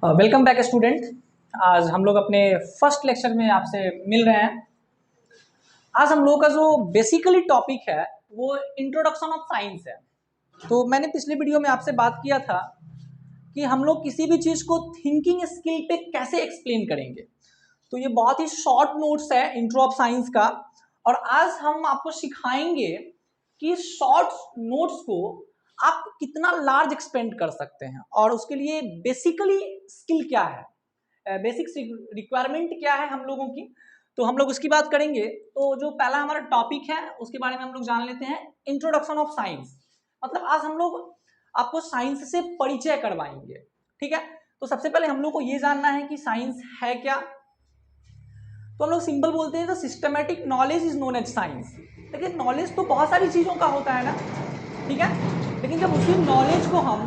Welcome back student. आज हम लोग अपने फर्स्ट लेक्चर में आपसे मिल रहे हैं। आज हम लोग का जो बेसिकली टॉपिक है वो इंट्रोडक्शन ऑफ साइंस है। तो मैंने पिछले वीडियो में आपसे बात किया था कि हम लोग किसी भी चीज़ को थिंकिंग स्किल पे कैसे एक्सप्लेन करेंगे। तो ये बहुत ही शॉर्ट नोट्स है इंट्रो ऑफ साइंस का, और आज हम आपको सिखाएंगे कि शॉर्ट नोट्स को आप कितना लार्ज एक्सपेंड कर सकते हैं और उसके लिए बेसिकली स्किल क्या है, बेसिक रिक्वायरमेंट क्या है हम लोगों की। तो हम लोग उसकी बात करेंगे। तो जो पहला हमारा टॉपिक है उसके बारे में हम लोग जान लेते हैं, इंट्रोडक्शन ऑफ साइंस। मतलब आज हम लोग आपको साइंस से परिचय करवाएंगे, ठीक है। तो सबसे पहले हम लोग को ये जानना है कि साइंस है क्या। तो हम लोग सिंपल बोलते हैं तो systematic knowledge is known as science. लेकिन नॉलेज तो बहुत सारी चीज़ों का होता है ना, ठीक है। लेकिन जब उसी नॉलेज को हम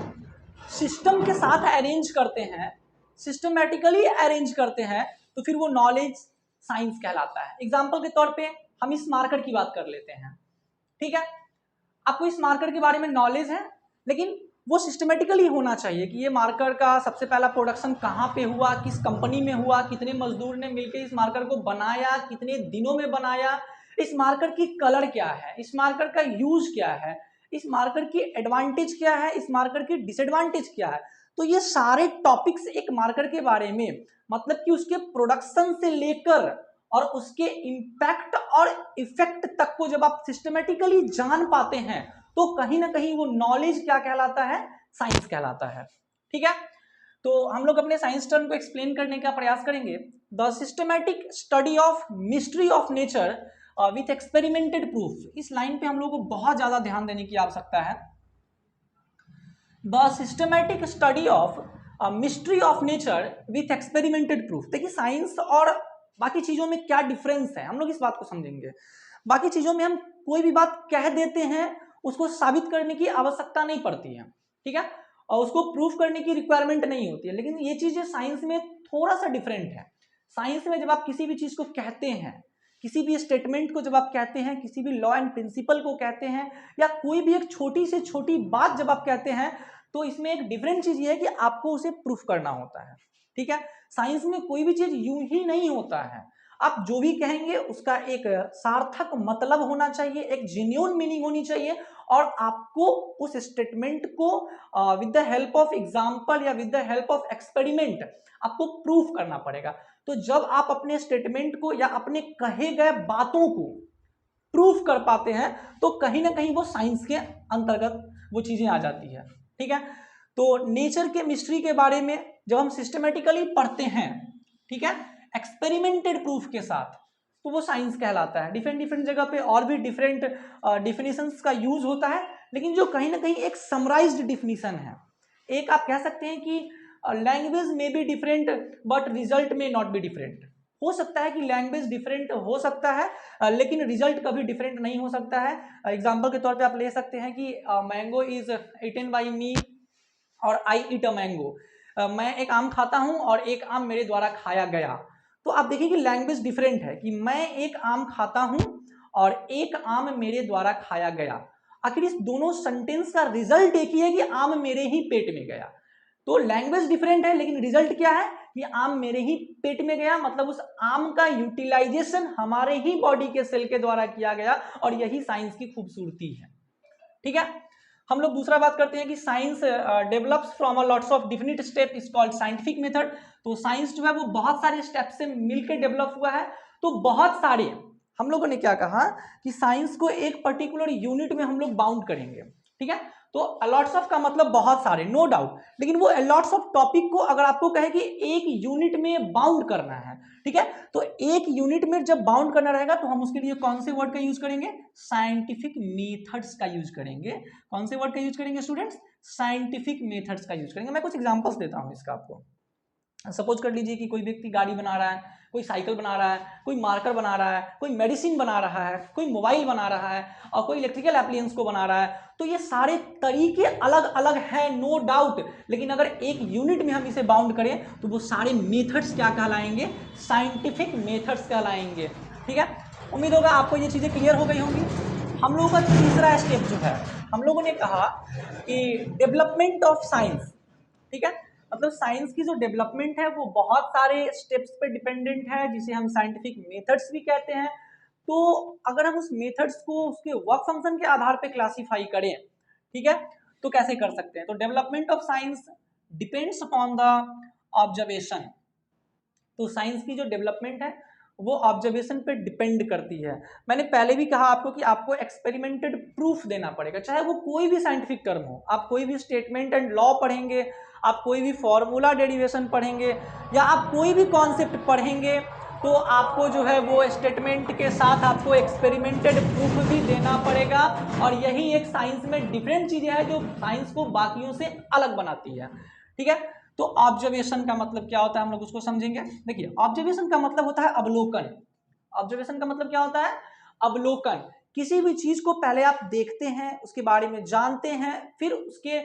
सिस्टम के साथ अरेंज करते हैं, सिस्टमैटिकली अरेंज करते हैं, तो फिर वो नॉलेज साइंस कहलाता है। एग्जाम्पल के तौर पे हम इस मार्कर की बात कर लेते हैं, ठीक है। आपको इस मार्कर के बारे में नॉलेज है, लेकिन वो सिस्टमेटिकली होना चाहिए कि ये मार्कर का सबसे पहला प्रोडक्शन कहाँ पे हुआ, किस कंपनी में हुआ, कितने मजदूर ने मिलकर इस मार्कर को बनाया, कितने दिनों में बनाया, इस मार्कर की कलर क्या है, इस मार्कर का यूज क्या है, इस मार्कर की एडवांटेज क्या है, इस मार्कर की डिसएडवांटेज क्या है। तो ये सारे टॉपिक्स एक मार्कर के बारे में, मतलब कि उसके प्रोडक्शन से लेकर और उसके इम्पैक्ट और इफेक्ट तक को जब आप सिस्टमेटिकली जान पाते हैं तो कहीं ना कहीं वो नॉलेज क्या कहलाता है, साइंस कहलाता है, ठीक है। तो हम लोग अपने साइंस टर्म को एक्सप्लेन करने का प्रयास करेंगे। The systematic study of mystery of nature with experimented proof. इस लाइन पे हम लोग को बहुत ज्यादा ध्यान देने की आवश्यकता है। The systematic study of mystery of nature with experimented proof. देखिए साइंस और बाकी चीजों में क्या डिफरेंस है, हम लोग इस बात को समझेंगे। बाकी चीजों में हम कोई भी बात कह देते हैं, उसको साबित करने की आवश्यकता नहीं पड़ती है, ठीक है, और उसको प्रूफ करने की रिक्वायरमेंट नहीं होती है। लेकिन ये चीजें साइंस में थोड़ा सा डिफरेंट है। साइंस में जब आप किसी भी चीज को कहते हैं, किसी भी स्टेटमेंट को जब आप कहते हैं, किसी भी लॉ एंड प्रिंसिपल को कहते हैं, या कोई भी एक छोटी से छोटी बात जब आप कहते हैं, तो इसमें एक डिफरेंट चीज ये है कि आपको उसे प्रूफ करना होता है, ठीक है। साइंस में कोई भी चीज यूं ही नहीं होता है। आप जो भी कहेंगे उसका एक सार्थक मतलब होना चाहिए, एक जेन्युइन मीनिंग होनी चाहिए, और आपको उस स्टेटमेंट को with the help of example या with the help of experiment आपको प्रूफ करना पड़ेगा। तो जब आप अपने स्टेटमेंट को या अपने कहे गए बातों को प्रूफ कर पाते हैं तो कहीं ना कहीं वो साइंस के अंतर्गत वो चीजें आ जाती है, ठीक है। तो नेचर के मिस्ट्री के बारे में जब हम सिस्टमेटिकली पढ़ते हैं, ठीक है, एक्सपेरिमेंटेड प्रूफ के साथ, तो वो साइंस कहलाता है। डिफरेंट डिफरेंट जगह पे और भी डिफरेंट डिफिनेशंस का यूज होता है, लेकिन जो कहीं ना कहीं एक समराइज्ड डिफिनीशन है। एक आप कह सकते हैं कि लैंग्वेज में बी डिफरेंट बट रिजल्ट में नॉट बी डिफरेंट। हो सकता है कि लैंग्वेज डिफरेंट हो सकता है, लेकिन रिजल्ट कभी डिफरेंट नहीं हो सकता है। एग्जाम्पल के तौर पे आप ले सकते हैं कि मैंगो इज ईटन बाई मी और आई ईट अ मैंगो। मैं एक आम खाता हूं और एक आम मेरे द्वारा खाया गया। तो आप देखिए कि लैंग्वेज डिफरेंट है कि मैं एक आम खाता हूं और एक आम मेरे द्वारा खाया गया। आखिर इस दोनों सेंटेंस का रिजल्ट एक ही है कि आम मेरे ही पेट में गया। तो लैंग्वेज डिफरेंट है, लेकिन रिजल्ट क्या है कि आम मेरे ही पेट में गया, मतलब उस आम का यूटिलाइजेशन हमारे ही बॉडी के सेल के द्वारा किया गया, और यही साइंस की खूबसूरती है, ठीक है। हम लोग दूसरा बात करते हैं कि science develops from a lots of definite step is called scientific method. तो साइंस जो है वो बहुत सारे स्टेप से मिलकर डेवलप हुआ है। तो बहुत सारे हम लोगों ने क्या कहा कि साइंस को एक पर्टिकुलर यूनिट में हम लोग बाउंड करेंगे, ठीक है। तो अलॉट्स ऑफ का मतलब बहुत सारे, नो डाउट, लेकिन वो अलॉट्स ऑफ टॉपिक को अगर आपको कहे कि एक यूनिट में बाउंड करना है, ठीक है, तो एक यूनिट में जब बाउंड करना रहेगा तो हम उसके लिए कौन से वर्ड का यूज करेंगे, साइंटिफिक मेथड्स का यूज करेंगे। कौन से वर्ड का यूज करेंगे स्टूडेंट्स, साइंटिफिक मेथड्स का यूज करेंगे। मैं कुछ एग्जांपल्स देता हूं इसका आपको। सपोज कर लीजिए कि कोई व्यक्ति गाड़ी बना रहा है, कोई साइकिल बना रहा है, कोई मार्कर बना रहा है, कोई मेडिसिन बना रहा है, कोई मोबाइल बना रहा है, और कोई इलेक्ट्रिकल एप्लायंस को बना रहा है। तो ये सारे तरीके अलग अलग हैं, नो डाउट, लेकिन अगर एक यूनिट में हम इसे बाउंड करें तो वो सारे मेथड्स क्या कहलाएंगे, साइंटिफिक मेथड्स कहलाएंगे, ठीक है। उम्मीद होगा आपको ये चीजें क्लियर हो गई होंगी। हम लोगों का तीसरा स्टेप जो है, हम लोगों ने कहा कि डेवलपमेंट ऑफ साइंस, ठीक है। मतलब साइंस की जो डेवलपमेंट है वो बहुत सारे स्टेप्स पे डिपेंडेंट है, जिसे हम साइंटिफिक मेथड्स भी कहते हैं। तो अगर हम उस मेथड्स को उसके वर्क फंक्शन के आधार पे क्लासीफाई करें, ठीक है, तो कैसे कर सकते हैं? तो development of science depends upon the observation. तो साइंस की जो डेवलपमेंट है वो ऑब्जर्वेशन पे डिपेंड करती है। मैंने पहले भी कहा आपको कि आपको एक्सपेरिमेंटेड प्रूफ देना पड़ेगा, चाहे वो कोई भी साइंटिफिक टर्म हो। आप कोई भी स्टेटमेंट एंड लॉ पढ़ेंगे, आप कोई भी फॉर्मूला डेरिवेशन पढ़ेंगे, या आप कोई भी कॉन्सेप्ट पढ़ेंगे, तो आपको जो है वो स्टेटमेंट के साथ आपको एक्सपेरिमेंटेड प्रूफ भी देना पड़ेगा। और यही एक साइंस में डिफरेंट चीजें हैं जो साइंस को बाकियों से अलग बनाती है, ठीक है। तो ऑब्जर्वेशन का मतलब क्या होता है, हम लोग उसको समझेंगे। देखिए, ऑब्जर्वेशन का मतलब होता है अवलोकन। ऑब्जर्वेशन का मतलब क्या होता है? अवलोकन। किसी भी चीज को पहले आप देखते हैं, उसके बारे में जानते हैं, फिर उसके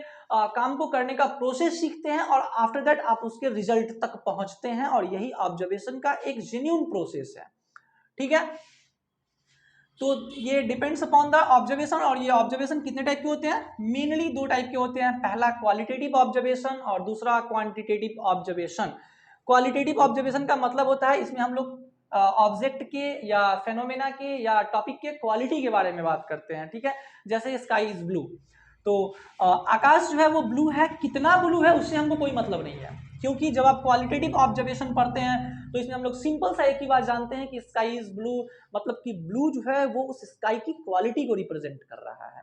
काम को करने का प्रोसेस सीखते हैं, और आफ्टर दैट आप उसके रिजल्ट तक पहुंचते हैं, और यही ऑब्जर्वेशन का एक जेन्युइन प्रोसेस है, ठीक है। तो ये डिपेंड्स अपॉन द ऑब्जर्वेशन। और ये ऑब्जर्वेशन कितने टाइप के होते हैं? मेनली दो टाइप के होते हैं। पहला क्वालिटेटिव ऑब्जर्वेशन और दूसरा क्वांटिटेटिव ऑब्जर्वेशन। क्वालिटेटिव ऑब्जर्वेशन का मतलब होता है इसमें हम लोग ऑब्जेक्ट के या फेनोमेना के या टॉपिक के क्वालिटी के बारे में बात करते हैं, ठीक है। जैसे स्काई इज ब्लू, तो आकाश जो है वो ब्लू है, कितना ब्लू है उससे हमको कोई मतलब नहीं है, क्योंकि जब आप क्वालिटेटिव ऑब्जर्वेशन पढ़ते हैं तो इसमें हम लोग सिंपल सा एक ही बात जानते हैं कि स्काई इज ब्लू, मतलब कि ब्लू जो है वो उस स्काई की क्वालिटी को रिप्रेजेंट कर रहा है,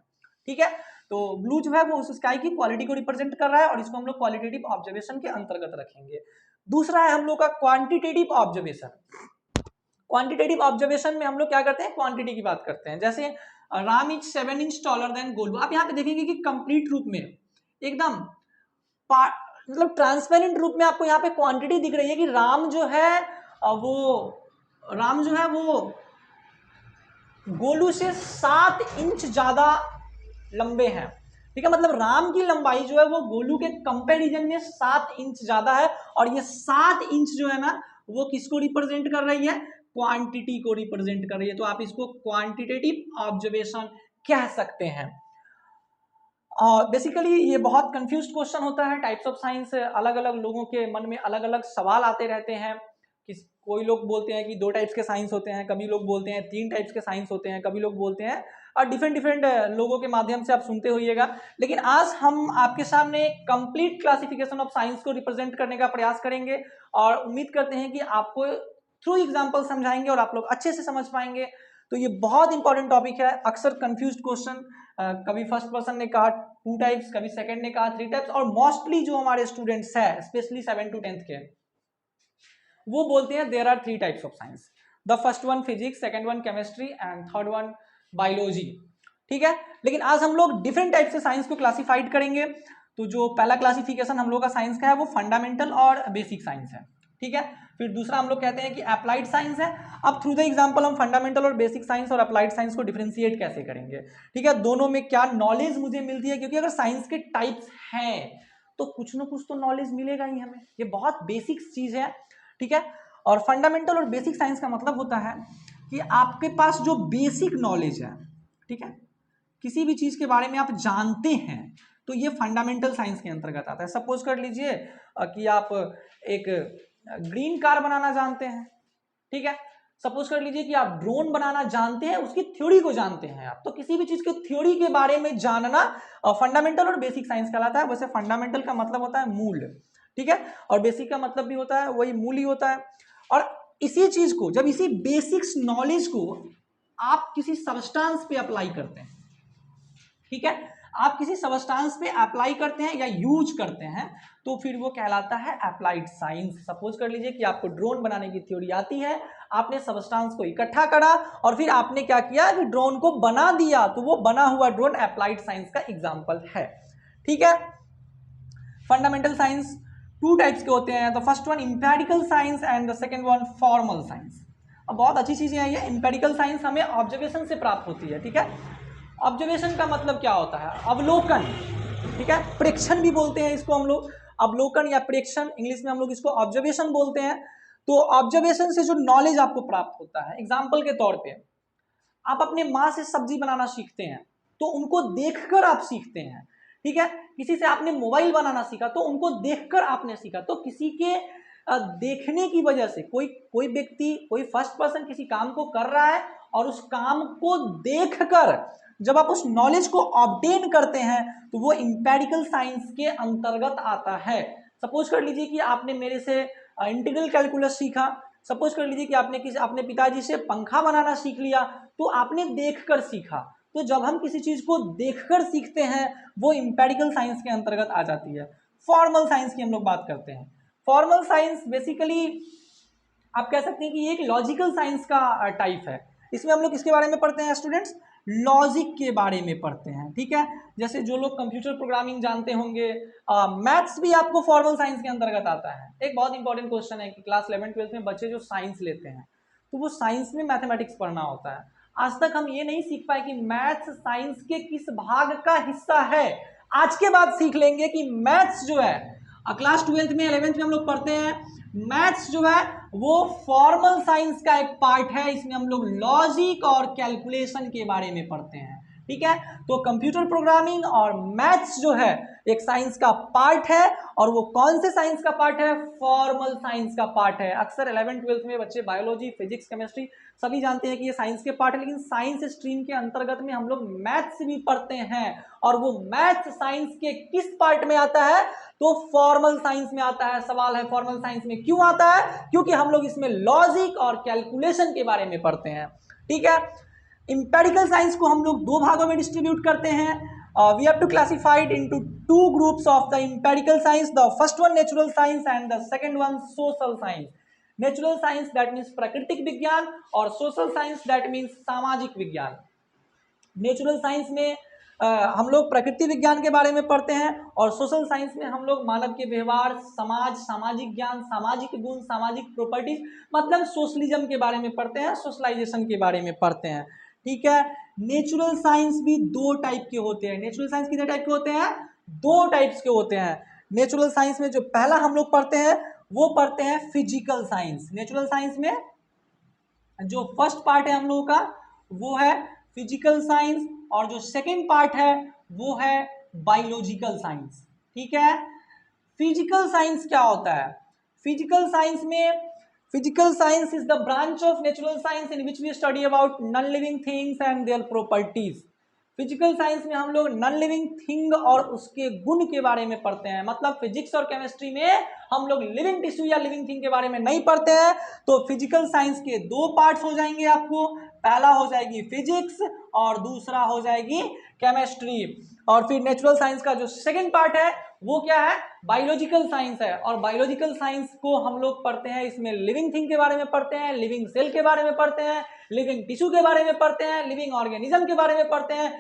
ठीक है। तो ब्लू जो है वो उस स्काई की क्वालिटी को रिप्रेजेंट कर रहा है, और इसको हम लोग क्वालिटेटिव ऑब्जर्वेशन के अंतर्गत रखेंगे। दूसरा है हम लोग का क्वांटिटेटिव ऑब्जर्वेशन। क्वांटिटेटिव ऑब्जर्वेशन में हम लोग क्या करते हैं? क्वांटिटी की बात करते हैं। जैसे Ram is 7 inch taller than Golu. आप यहाँ पे देखेंगे कि कंप्लीट रूप में एकदम मतलब ट्रांसपेरेंट रूप में आपको यहाँ पे क्वांटिटी दिख रही है कि राम जो है वो गोलू से 7 इंच ज्यादा लंबे हैं, ठीक है। मतलब राम की लंबाई जो है वो गोलू के कंपैरिजन में 7 इंच ज्यादा है, और ये 7 इंच जो है ना वो किसको रिप्रेजेंट कर रही है? क्वांटिटी को रिप्रेजेंट कर रही है। तो आप इसको क्वांटिटेटिव ऑब्जर्वेशन कह सकते हैं। बेसिकली ये बहुत कंफ्यूज्ड क्वेश्चन होता है। टाइप्स ऑफ साइंस, अलग अलग लोगों के मन में अलग अलग सवाल आते रहते हैं। कोई लोग बोलते हैं कि 2 टाइप्स के साइंस होते हैं, कभी लोग बोलते हैं 3 टाइप्स के साइंस होते हैं, कभी लोग बोलते हैं, और डिफरेंट लोगों के माध्यम से आप सुनते होइएगा। लेकिन आज हम आपके सामने कंप्लीट क्लासिफिकेशन ऑफ साइंस को रिप्रेजेंट करने का प्रयास करेंगे, और उम्मीद करते हैं कि आपको थ्रू एग्जाम्पल समझाएंगे और आप लोग अच्छे से समझ पाएंगे। तो ये बहुत इंपॉर्टेंट टॉपिक है। अक्सर कंफ्यूज्ड क्वेश्चन, कभी फर्स्ट पर्सन ने कहा 2 टाइप्स, कभी सेकंड ने कहा 3 टाइप्स, और मोस्टली जो हमारे स्टूडेंट्स हैं स्पेशली 7 to 10th के, वो बोलते हैं there are 3 types of science. The first one physics, second one chemistry and third one biology, ठीक है। लेकिन आज हम लोग डिफरेंट टाइप से साइंस को क्लासिफाइड करेंगे। तो जो पहला क्लासिफिकेशन हम लोग का साइंस का है वो फंडामेंटल और बेसिक साइंस है, ठीक है। फिर दूसरा हम लोग कहते हैं कि अप्लाइड साइंस है। अब थ्रू द एग्जांपल हम फंडामेंटल और बेसिक साइंस और अप्लाइड साइंस को डिफरेंशिएट कैसे करेंगे, ठीक है। दोनों में क्या नॉलेज मुझे मिलती है, क्योंकि अगर साइंस के टाइप्स हैं तो कुछ ना कुछ तो नॉलेज मिलेगा ही हमें। ये बहुत बेसिक चीज है, ठीक है। और फंडामेंटल और बेसिक साइंस का मतलब होता है कि आपके पास जो बेसिक नॉलेज है, ठीक है, किसी भी चीज के बारे में आप जानते हैं, तो ये फंडामेंटल साइंस के अंतर्गत आता है। सपोज कर लीजिए कि आप एक ग्रीन कार बनाना जानते हैं, ठीक है। सपोज कर लीजिए कि आप ड्रोन बनाना जानते हैं, उसकी थ्योरी को जानते हैं आप, तो किसी भी चीज की थ्योरी के बारे में जानना फंडामेंटल और बेसिक साइंस कहलाता है। वैसे फंडामेंटल का मतलब होता है मूल, ठीक है, और बेसिक का मतलब भी होता है वही मूल ही होता है। और इसी चीज को, जब इसी बेसिक्स नॉलेज को आप किसी सबस्टांस पे अप्लाई करते हैं, ठीक है, आप किसी सबस्टांस पे अप्लाई करते हैं या यूज करते हैं, तो फिर वो कहलाता है अप्लाइड साइंस। सपोज कर लीजिए कि आपको ड्रोन बनाने की थ्योरी आती है, आपने सबस्टांस को इकट्ठा करा और फिर आपने क्या किया कि ड्रोन को बना दिया, तो वो बना हुआ ड्रोन अप्लाइड साइंस का एग्जांपल है, ठीक है। फंडामेंटल साइंस 2 टाइप्स के होते हैं। The first one empirical science and the second one formal science. अब बहुत अच्छी चीजें हैं ये। इंपेरिकल साइंस हमें ऑब्जर्वेशन से प्राप्त होती है, ठीक है। ऑब्जर्वेशन का मतलब क्या होता है? अवलोकन, ठीक है, प्रेक्षण भी बोलते हैं इसको हम लोग। अवलोकन या प्रेक्षण, इंग्लिश में हम लोग इसको ऑब्जर्वेशन बोलते हैं। तो ऑब्जर्वेशन से जो नॉलेज आपको प्राप्त होता है, एग्जाम्पल के तौर पे आप अपने माँ से सब्जी बनाना सीखते हैं, तो उनको देखकर आप सीखते हैं, ठीक है, किसी से आपने मोबाइल बनाना सीखा तो उनको देखकर आपने सीखा। तो किसी के देखने की वजह से कोई व्यक्ति, कोई फर्स्ट पर्सन किसी काम को कर रहा है और उस काम को देखकर जब आप उस नॉलेज को ऑब्टेन करते हैं तो वो इंपेरिकल साइंस के अंतर्गत आता है। सपोज कर लीजिए कि आपने मेरे से इंटीग्रल कैलकुलस सीखा, सपोज कर लीजिए कि आपने पिताजी से पंखा बनाना सीख लिया, तो आपने देखकर सीखा। तो जब हम किसी चीज को देखकर सीखते हैं वो इंपेरिकल साइंस के अंतर्गत आ जाती है। फॉर्मल साइंस की हम लोग बात करते हैं। फॉर्मल साइंस बेसिकली आप कह सकते हैं कि ये एक लॉजिकल साइंस का टाइप है। इसमें हम लोग किसके बारे में पढ़ते हैं स्टूडेंट्स? लॉजिक के बारे में पढ़ते हैं, ठीक है। जैसे जो लोग कंप्यूटर प्रोग्रामिंग जानते होंगे, मैथ्स भी आपको फॉर्मल साइंस के अंतर्गत आता है। एक बहुत इंपॉर्टेंट क्वेश्चन है कि क्लास 11-12 में बच्चे जो साइंस लेते हैं तो वो साइंस में मैथमेटिक्स पढ़ना होता है। आज तक हम ये नहीं सीख पाए कि मैथ्स साइंस के किस भाग का हिस्सा है। आज के बाद सीख लेंगे कि मैथ्स जो है क्लास 12th में 11th में हम लोग पढ़ते हैं, मैथ्स जो है वो फॉर्मल साइंस का एक पार्ट है। इसमें हम लोग लॉजिक और कैलकुलेशन के बारे में पढ़ते हैं, ठीक है। तो कंप्यूटर प्रोग्रामिंग और मैथ्स जो है एक साइंस का पार्ट है, और वो कौन से साइंस का पार्ट है? फॉर्मल साइंस का पार्ट है। अक्सर 11th-12th में बच्चे बायोलॉजी, फिजिक्स, केमिस्ट्री सभी जानते हैं कि ये साइंस के पार्ट है, लेकिन साइंस स्ट्रीम के अंतर्गत में हम लोग मैथ्स भी पढ़ते हैं, और वो मैथ्स साइंस के किस पार्ट में आता है? तो फॉर्मल साइंस में आता है। सवाल है फॉर्मल साइंस में क्यों आता है? क्योंकि हम लोग इसमें लॉजिक और कैलकुलेशन के बारे में पढ़ते हैं, ठीक है। इंपेरिकल साइंस को हम लोग दो भागों में डिस्ट्रीब्यूट करते हैं। We have to classified into two groups of the empirical science, the first one natural science and the second one social science. Natural science that means प्राकृतिक विज्ञान, और सोशल साइंस दैट मीन्स सामाजिक विज्ञान। Natural science में हम लोग प्रकृति विज्ञान के बारे में पढ़ते हैं, और सोशल साइंस में हम लोग मानव के व्यवहार, समाज, सामाजिक ज्ञान, सामाजिक गुण, सामाजिक प्रॉपर्टीज, मतलब सोशलिज्म के बारे में पढ़ते हैं, सोशलाइजेशन के बारे में पढ़ते हैं, ठीक है। नेचुरल साइंस भी दो टाइप के होते हैं। नेचुरल साइंस कितने टाइप के होते हैं? दो टाइप्स के होते हैं। नेचुरल साइंस में जो पहला हम लोग पढ़ते हैं वो पढ़ते हैं फिजिकल साइंस। नेचुरल साइंस में जो फर्स्ट पार्ट है हम लोगों का वो है फिजिकल साइंस, और जो सेकेंड पार्ट है वो है बायोलॉजिकल साइंस, ठीक है। फिजिकल साइंस क्या होता है? फिजिकल साइंस में, physical science is the branch of natural science in which we study about non living things and their properties. Physical science में हम लोग नॉन लिविंग थिंग और उसके गुण के बारे में पढ़ते हैं। मतलब फिजिक्स और केमिस्ट्री में हम लोग लिविंग टिश्यू या लिविंग थिंग के बारे में नहीं पढ़ते हैं। तो फिजिकल साइंस के दो पार्ट्स हो जाएंगे आपको, पहला हो जाएगी फिजिक्स और दूसरा हो जाएगी केमिस्ट्री। और फिर नेचुरल साइंस का जो सेकंड पार्ट है वो क्या है? बायोलॉजिकल साइंस है। और बायोलॉजिकल साइंस को हम लोग पढ़ते हैं, इसमें लिविंग थिंग के बारे में पढ़ते हैं, लिविंग सेल के बारे में पढ़ते हैं, लिविंग टिश्यू के बारे में पढ़ते हैं, लिविंग ऑर्गेनिज्म के बारे में पढ़ते हैं।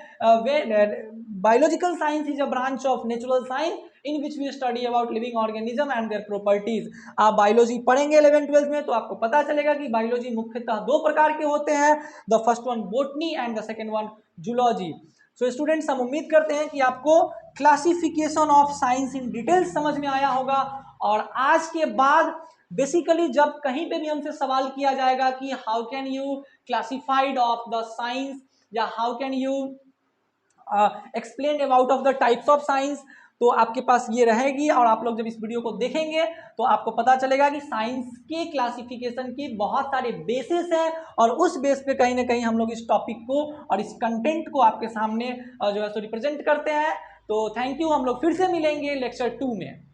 Biological science is a branch of natural science in which we study about living organism and their properties. आप बायोलॉजी पढ़ेंगे 11th-12th में तो आपको पता चलेगा कि बायोलॉजी मुख्यतः दो प्रकार के होते हैं, the first one botany and the second one zoology. So students, हम उम्मीद करते हैं कि आपको classification of science in detail समझ में आया होगा। और आज के बाद बेसिकली जब कहीं पे भी हमसे सवाल किया जाएगा कि how can you classified of the science, या how can you explain about of the types of science, तो आपके पास ये रहेगी। और आप लोग जब इस वीडियो को देखेंगे तो आपको पता चलेगा कि साइंस के क्लासिफिकेशन की बहुत सारे बेसिस हैं, और उस बेस पे कहीं ना कहीं हम लोग इस टॉपिक को और इस कंटेंट को आपके सामने जो है सो रिप्रेजेंट करते हैं। तो थैंक यू, हम लोग फिर से मिलेंगे लेक्चर 2 में।